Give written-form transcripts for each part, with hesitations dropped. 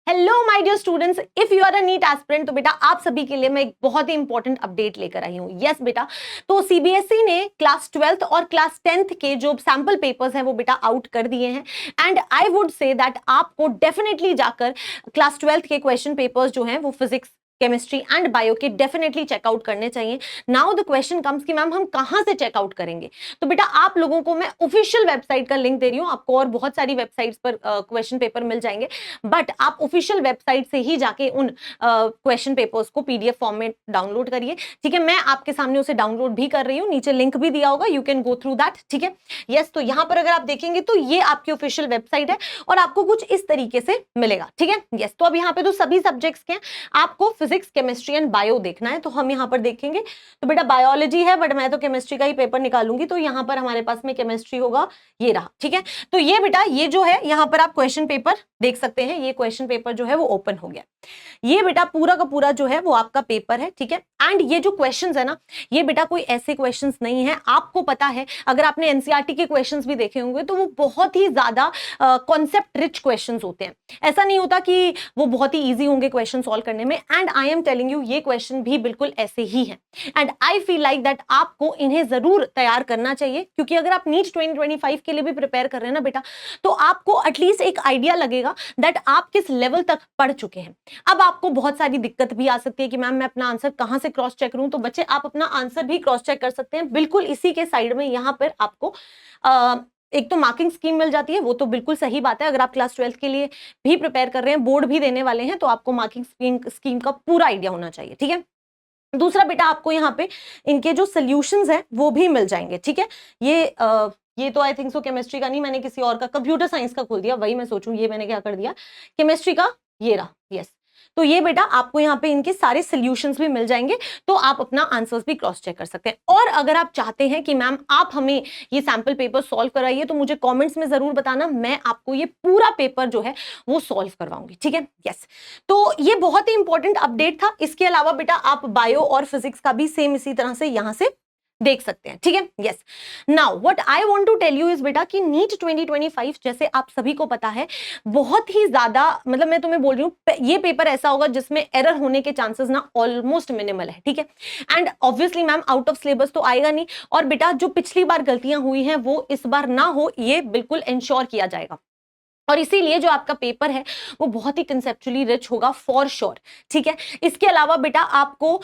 Hello my dear students, if you are a NEET aspirant तो बेटा आप सभी के लिए मैं एक बहुत ही इंपॉर्टेंट अपडेट लेकर आई हूँ। यस बेटा, तो सीबीएसई ने क्लास 12th और क्लास 10th के जो सैंपल पेपर्स हैं वो बेटा आउट कर दिए हैं। And I would say that आपको डेफिनेटली जाकर क्लास 12th के क्वेश्चन पेपर्स जो हैं वो फिजिक्स, केमिस्ट्री एंड बायो के डेफिनेटली चेकआउट करने चाहिए। नाउ द क्वेश्चन कम्स कि मैम हम कहां से चेकआउट करेंगे। तो बेटा आप लोगों को मैं ऑफिशियल वेबसाइट का लिंक दे रही हूं, आपको और बहुत सारी वेबसाइट्स पर क्वेश्चन पेपर मिल जाएंगे, बट आप ऑफिशियल वेबसाइट से ही जाके उन क्वेश्चन पेपर्स को पीडीएफ फॉर्म में डाउनलोड करिए। ठीक है, मैं आपके सामने उसे डाउनलोड भी कर रही हूँ, नीचे लिंक भी दिया होगा, you can go through that. ठीक है, यस, तो यहां पर अगर आप देखेंगे तो ये आपकी ऑफिशियल वेबसाइट है और आपको कुछ इस तरीके से मिलेगा। ठीक है, यस, तो अब यहाँ पे तो सभी सब्जेक्ट्स के आपको फिजिक्स, केमिस्ट्री एंड बायो देखना है, तो हम यहाँ पर देखेंगे। तो बेटा बायोलॉजी है, बट मैं तो केमिस्ट्री का ही पेपर निकालूंगी, तो यहाँ पर हमारे पास में केमिस्ट्री होगा, ये रहा। ठीक है, तो ये बेटा ये जो है यहाँ पर आप क्वेश्चन पेपर देख सकते हैं, ये क्वेश्चन पेपर जो है वो ओपन हो गया। ये बेटा पूरा का पूरा जो है वो आपका पेपर है। ठीक है, एंड ये जो क्वेश्चंस है ना, ये बेटा कोई ऐसे क्वेश्चंस नहीं है, आपको पता है अगर आपने एनसीईआरटी के क्वेश्चंस भी देखे होंगे तो वो बहुत ही ज्यादा कॉन्सेप्ट रिच क्वेश्चंस होते हैं। ऐसा नहीं होता कि वो बहुत ही इजी होंगे क्वेश्चन सॉल्व करने में, and I am telling you ये क्वेश्चन भी बिल्कुल ऐसे ही है। And I feel like that आपको इन्हें जरूर तैयार करना चाहिए, क्योंकि अगर आप नीट 2025 के लिए भी प्रिपेयर कर रहे हैं ना बेटा, तो आपको एटलीस्ट एक आइडिया लगेगा दैट आप किस लेवल तक पढ़ चुके हैं। अब आपको बहुत सारी दिक्कत भी आ सकती है कि मैम मैं अपना आंसर कहां से क्रॉस चेक करूं, तो बच्चे आप अपना आंसर भी क्रॉस चेक कर सकते हैं, बिल्कुल इसी के साइड में यहां पर आपको एक तो मार्किंग स्कीम मिल जाती है, वो तो बिल्कुल सही बात है। अगर आप क्लास 12th के लिए भी प्रिपेयर कर रहे हैं, बोर्ड भी देने वाले हैं, तो आपको मार्किंग स्कीम का पूरा आइडिया होना चाहिए। ठीक है, दूसरा बेटा आपको यहाँ पे इनके जो सोल्यूशंस हैं वो भी मिल जाएंगे। ठीक है, ये तो आई थिंक सो केमिस्ट्री का नहीं, मैंने किसी और का, कंप्यूटर साइंस का खोल दिया, वही मैं सोचूं ये मैंने क्या कर दिया, केमिस्ट्री का ये रहा। यस, तो ये बेटा आपको यहाँ पे इनके सारे सोल्यूशंस भी मिल जाएंगे, तो आप अपना आंसर्स भी क्रॉस चेक कर सकते हैं। और अगर आप चाहते हैं कि मैम आप हमें ये सैंपल पेपर सॉल्व कराइए, तो मुझे कमेंट्स में जरूर बताना, मैं आपको ये पूरा पेपर जो है वो सॉल्व करवाऊंगी। ठीक है, यस, तो ये बहुत ही इंपॉर्टेंट अपडेट था। इसके अलावा बेटा आप बायो और फिजिक्स का भी सेम इसी तरह से यहां से देख सकते हैं। ठीक है, yes, now what I want to tell you is बेटा कि नीट 2025 जैसे आप सभी को पता है बहुत ही ज्यादा, मतलब मैं तुम्हें बोल रही हूँ ये पेपर ऐसा होगा जिसमें एरर होने के चांसेस ना ऑलमोस्ट मिनिमल है। ठीक है, and obviously ma'am out of syllabus तो आएगा नहीं, और बेटा जो पिछली बार गलतियां हुई हैं वो इस बार ना हो, ये बिल्कुल इंश्योर किया जाएगा। और इसीलिए जो आपका पेपर है वो बहुत ही कंसेप्चुअली रिच होगा फॉर श्योर। ठीक है, इसके अलावा बेटा आपको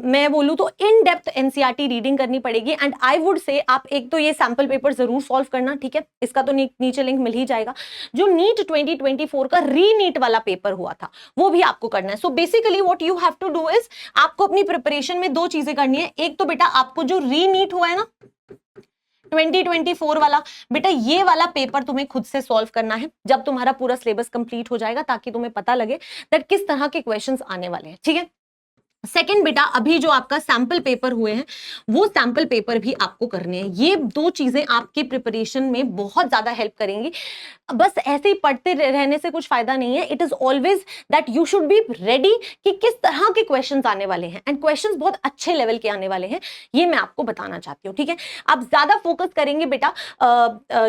मैं बोलूं तो इन डेप्थ एनसीईआरटी रीडिंग करनी पड़ेगी, एंड आई वुड से आप एक तो ये सैंपल पेपर जरूर सॉल्व करना। ठीक है, इसका तो नीचे लिंक मिल ही जाएगा। जो नीट 2024 का री नीट वाला पेपर हुआ था वो भी आपको करना है। So basically what you have to do is आपको अपनी प्रिपरेशन में दो चीजें करनी है। एक तो बेटा आपको जो री नीट हुआ है ना 2024 वाला, बेटा ये वाला पेपर तुम्हें खुद से सॉल्व करना है जब तुम्हारा पूरा सिलेबस कंप्लीट हो जाएगा, ताकि तुम्हें पता लगे दैट किस तरह के क्वेश्चंस आने वाले हैं। ठीक है, सेकेंड बेटा अभी जो आपका सैंपल पेपर हुए हैं वो सैंपल पेपर भी आपको करने हैं। ये दो चीजें आपके प्रिपरेशन में बहुत ज्यादा हेल्प करेंगी। बस ऐसे ही पढ़ते रहने से कुछ फायदा नहीं है, it is always that you should be ready कि किस तरह के क्वेश्चंस आने वाले हैं, एंड क्वेश्चंस बहुत अच्छे लेवल के आने वाले हैं, ये मैं आपको बताना चाहती हूँ। ठीक है, आप ज्यादा फोकस करेंगे बेटा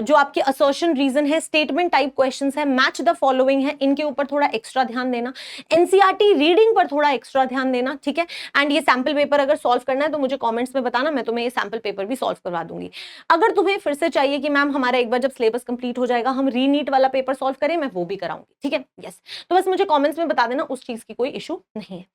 जो आपके असर्शन रीजन है, स्टेटमेंट टाइप क्वेश्चंस है, मैच द फॉलोइंग है, इनके ऊपर थोड़ा एक्स्ट्रा ध्यान देना, एनसीईआरटी रीडिंग पर थोड़ा एक्स्ट्रा ध्यान देना। ठीक है, एंड ये सैंपल पेपर अगर सॉल्व करना है तो मुझे कमेंट्स में बताना, मैं तुम्हें ये सैंपल पेपर भी सॉल्व करवा दूंगी। अगर तुम्हें फिर से चाहिए कि मैम हमारा एक बार जब सिलेबस कंप्लीट हो जाएगा हम री नीट वाला पेपर सॉल्व करें, मैं वो भी कराऊंगी। ठीक है, यस, तो बस मुझे कमेंट्स में बता देना, उस चीज की कोई इशू नहीं है।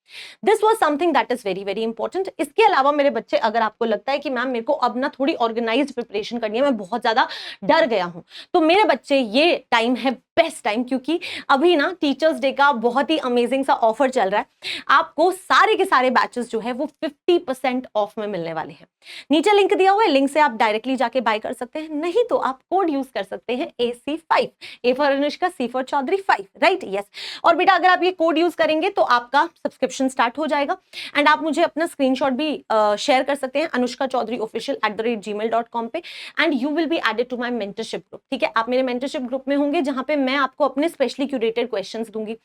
This was something that is very very important. इसके अलावा मेरे बच्चे, अगर आपको लगता है कि मैम मेरे को अब ना थोड़ी ऑर्गेनाइज्ड प्रिपरेशन करनी है, मैं बहुत ज्यादा डर गया हूं, तो मेरे बच्चे ये टाइम है बेस्ट टाइम, क्योंकि अभी ना टीचर्स डे का बहुत ही अमेजिंग सा ऑफर चल रहा है। आपको सारे के सारे बैचेस जो है वो 50% ऑफ में मिलने वाले हैं। नीचे लिंक दिया हुआ है, लिंक से आप डायरेक्टली जाके बाय कर सकते हैं, नहीं तो आप कोड यूज कर सकते हैं AC5, A for Anushka, C for Chaudhary 5, right, yes. और बेटा अगर आप ये कोड यूज करेंगे तो आपका सब्सक्रिप्शन स्टार्ट हो जाएगा, एंड आप मुझे अपना स्क्रीनशॉट भी शेयर कर सकते हैं anushkachaudharyofficial@gmail.com पे, and you will be added to my mentorship group. ठीक है, आप मेरे मेंटरशिप ग्रुप में होंगे जहां पे मैं आपको अपने स्पेशली क्यूरेटेड क्वेश्चंस दूंगी,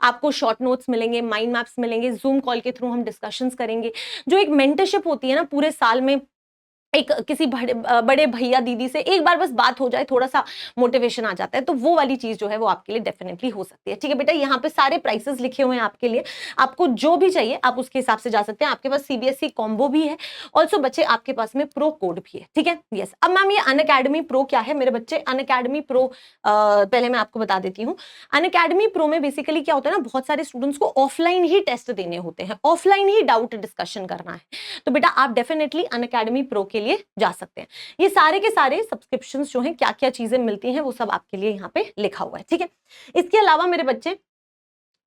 आपको शॉर्ट नोट्स मिलेंगे, माइंड मैप्स मिलेंगे, जूम कॉल के थ्रू हम डिस्कशंस करेंगे। जो एक मेंटरशिप होती है ना पूरे साल में एक किसी बड़े भैया दीदी से एक बार बस बात हो जाए, थोड़ा सा मोटिवेशन आ जाता है, तो वो वाली चीज जो है वो आपके लिए डेफिनेटली हो सकती है। ठीक है बेटा, यहाँ पे सारे प्राइसेस लिखे हुए हैं आपके लिए, आपको जो भी चाहिए आप उसके हिसाब से जा सकते हैं। आपके पास सीबीएसई कॉम्बो भी है, ऑल्सो बच्चे आपके पास में प्रो कोड भी है। ठीक है, यस। अब मैम ये अनअकैडमी प्रो क्या है मेरे बच्चे? अनअकैडमी प्रो पहले मैं आपको बता देती हूँ। अनअकैडमी प्रो में बेसिकली क्या होता है ना, बहुत सारे स्टूडेंट्स को ऑफलाइन ही टेस्ट देने होते हैं, ऑफलाइन ही डाउट डिस्कशन करना है, तो बेटा आप डेफिनेटली अनअकैडमी प्रो के लिए जा सकते हैं। ये सारे के सारे सब्सक्रिप्शंस जो हैं, क्या क्या चीजें मिलती हैं, वो सब आपके लिए यहाँ पे लिखा हुआ है। ठीक है, इसके अलावा मेरे बच्चे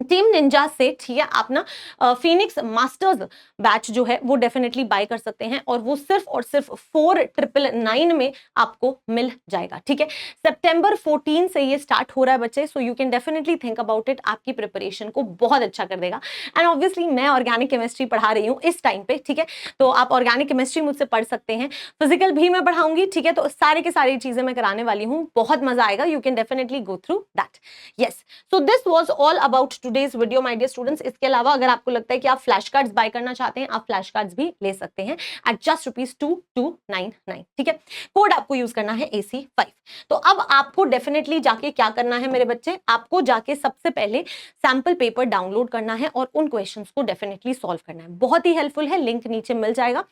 टीम निंजा से, ठीक है, आप ना फिनिक्स मास्टर्स बैच जो है वो डेफिनेटली बाय कर सकते हैं, और वो सिर्फ और सिर्फ 4999 में आपको मिल जाएगा। ठीक है, सितंबर 14 से ये स्टार्ट हो रहा है बच्चे, so you can definitely think about it, आपकी प्रिपरेशन को बहुत अच्छा कर देगा। एंड ऑब्वियसली मैं ऑर्गेनिक केमिस्ट्री पढ़ा रही हूँ इस टाइम पे, ठीक है, तो आप ऑर्गेनिक केमिस्ट्री मुझसे पढ़ सकते हैं, फिजिकल भी मैं पढ़ाऊंगी। ठीक है, तो सारे के सारी चीजें मैं कराने वाली हूँ, बहुत मजा आएगा, you can definitely go through that. Yes, so this was all about today's video my dear students. इसके अलावा अगर आपको लगता है कि आप फ्लैश कार्ड्स बाय करना चाहते हैं, आप फ्लैश कार्ड्स भी ले सकते हैं एट जस्ट ₹2299। ठीक है, कोड आपको यूज करना है AC5। तो अब आपको डेफिनेटली जाके क्या करना है मेरे बच्चे, आपको जाके सबसे पहले सैंपल पेपर डाउनलोड करना है और उन क्वेश्चंस को डेफिनेटली सॉल्व करना है। बहुत ही हेल्पफुल है, लिंक नीचे मिल जाएगा।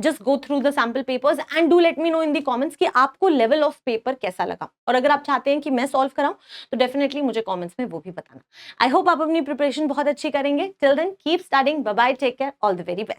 Just go through the sample papers and do let me know in the comments कि आपको लेवल ऑफ पेपर कैसा लगा, और अगर आप चाहते हैं कि मैं सॉल्व कराऊं तो डेफिनेटली मुझे कमेंट्स में वो भी बताना। आई होप आप अपनी प्रिपरेशन बहुत अच्छी करेंगे। Till then keep studying, bye bye, take care, all the very best.